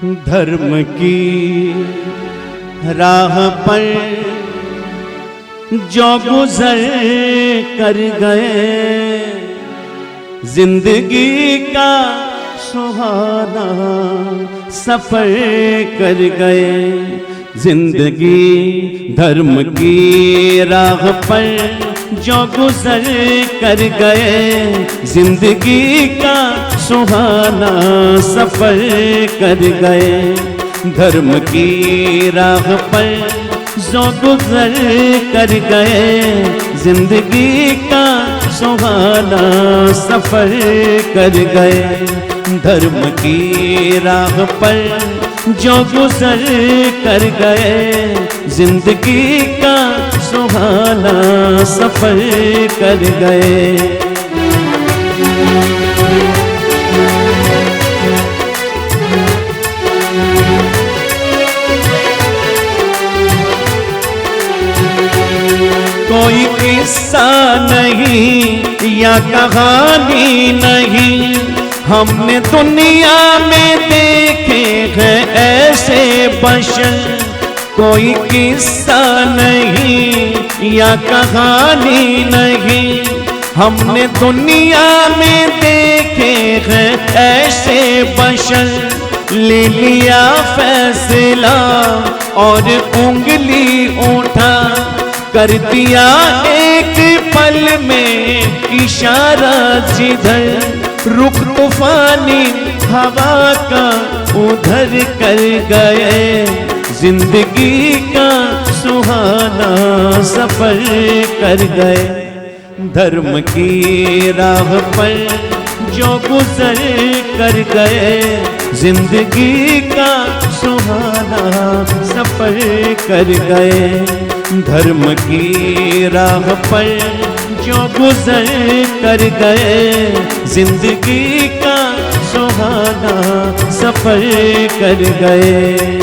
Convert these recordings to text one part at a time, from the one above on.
धर्म की राह पर जो गुजर कर गए, जिंदगी का सुहाना सफर कर गए। जिंदगी धर्म की राह पर जो गुजर कर गए, जिंदगी का सुहाना सफर कर गए। धर्म की राह पर जो गुजर कर गए, जिंदगी का सुहाना सफर कर गए। धर्म की राह पर जो गुजर कर गए, जिंदगी का सुहाना सफर कर गए। कोई किस्सा नहीं या कहानी नहीं, हमने दुनिया में देखे हैं ऐसे बशर। कोई किस्सा नहीं या कहानी नहीं, हमने दुनिया में देखे हैं ऐसे बशर। ले लिया फैसला और उंगली उठा, कर दिया एक पल में इशारा जिधर। रुख तूफानी हवा का उधर कर गए, जिंदगी का सुहाना सफर कर गए। धर्म की राह पर जो गुजर कर गए, जिंदगी का सुहाना सफर कर गए। धर्म की राह पर जो गुजर कर गए, जिंदगी का सुहाना सफर कर गए।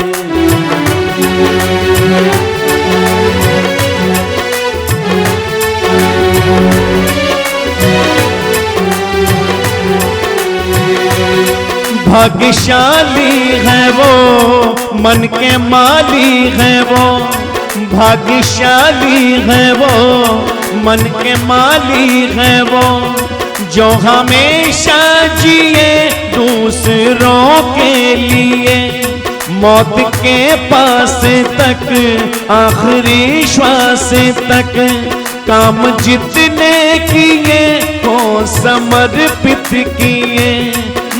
भाग्यशाली है वो, मन के माली है वो। भाग्यशाली है वो, मन के माली है वो, जो हमेशा जिए दूसरों के लिए। मौत के पास तक आखिरी श्वास तक काम जितने किए को समर्पित किए।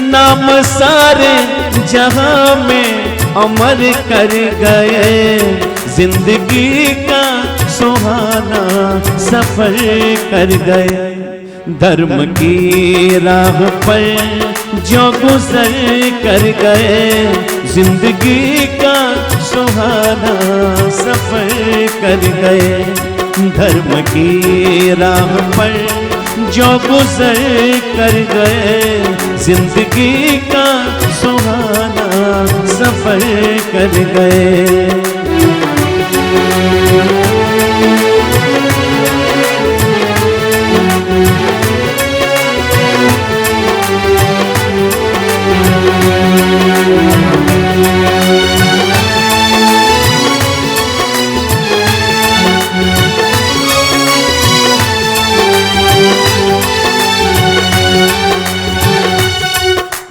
नाम सारे जहां में अमर कर गए, जिंदगी का सुहाना सफर कर गए। धर्म की राह पर जो गुजर कर गए, जिंदगी का सुहाना सफर कर गए। धर्म की राह पर जो गुजर कर गए, जिंदगी का सुहाना सफर कर गए।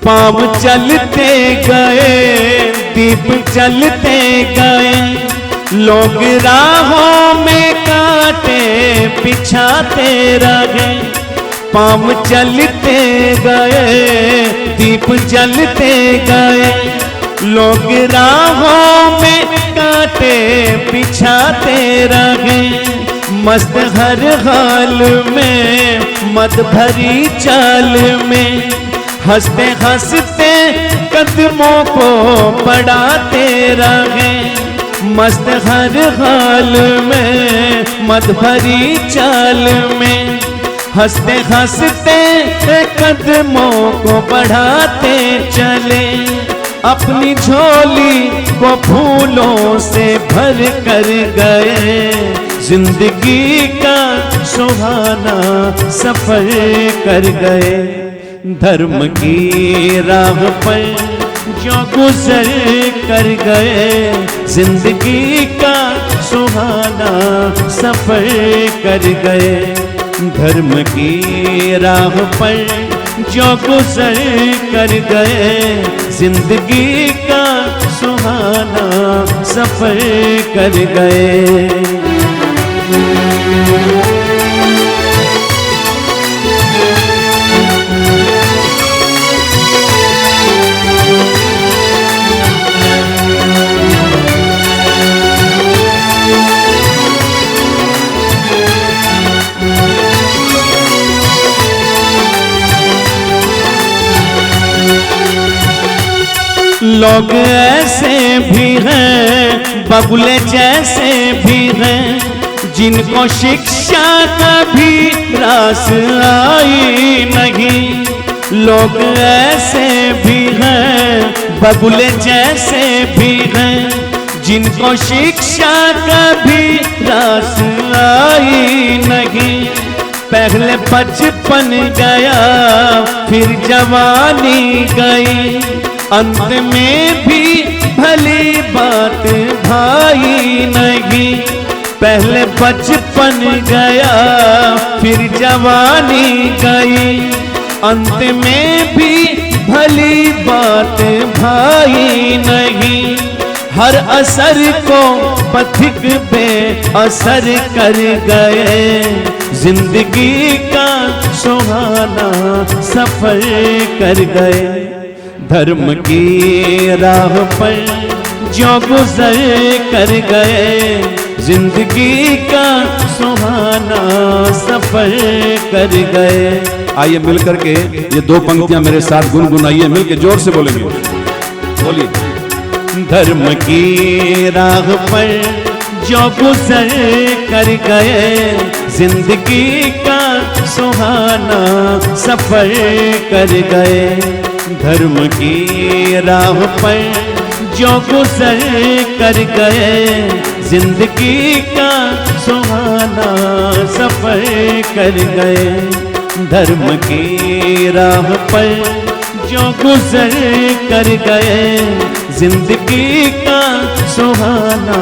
पाँव चलते गए, दीप चलते गए। लोग राहों में कांटे बिछाते रहे। पाँव चलते गए, दीप जलते गए। लोग राहों में कांटे बिछाते रहे। मस्त हर हाल में, मद भरी चाल में, हंसते हंसते कदमों को बढ़ाते रहे। मस्त हर हाल में, मद भरी चाल में, हंसते हंसते कदमों को बढ़ाते चले। अपनी झोली को फूलों से भर कर गए, जिंदगी का सुहाना सफर कर गए। धर्म की राह पर जो गुजर कर गए, जिंदगी का सुहाना सफर कर गए। धर्म की राह पर जो गुजर कर गए, जिंदगी का सुहाना सफर कर गए। लोग ऐसे भी हैं, बगुले जैसे भी हैं, जिनको शिक्षा कभी रास आई नहीं। लोग ऐसे भी हैं, बगुले जैसे भी हैं, जिनको शिक्षा कभी रास आई नहीं। पहले बचपन गया, फिर जवानी गई, अंत में भी भली बात भाई नहीं। पहले बचपन गया, फिर जवानी गई, अंत में भी भली बात भाई नहीं। हर असर को पथिक बेअसर कर गए, जिंदगी का सुहाना सफर कर गए। धर्म की राह पर जो गुजर कर गए, जिंदगी का सुहाना सफर कर गए। आइए मिलकर के ये दो पंक्तियां मेरे साथ गुनगुनाइए, मिलकर जोर से बोलेंगे, बोलिए। धर्म की राह पर जो गुजर कर गए, जिंदगी का सुहाना सफर कर गए। धर्म की राह पर जो गुजर कर गए, जिंदगी का सुहाना सफर कर गए। धर्म की राह पर जो गुजर कर गए, जिंदगी का सुहाना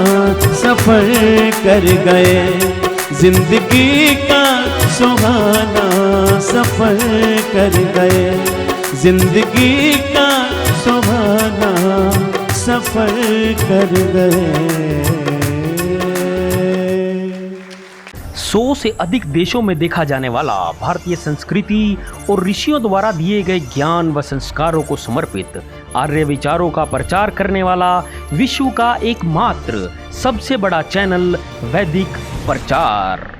सफर कर गए। जिंदगी का सुहाना सफर कर गए, जिंदगी का सुहाना सफर कर गए। 100 से अधिक देशों में देखा जाने वाला भारतीय संस्कृति और ऋषियों द्वारा दिए गए ज्ञान व संस्कारों को समर्पित आर्य विचारों का प्रचार करने वाला विश्व का एकमात्र सबसे बड़ा चैनल वैदिक प्रचार।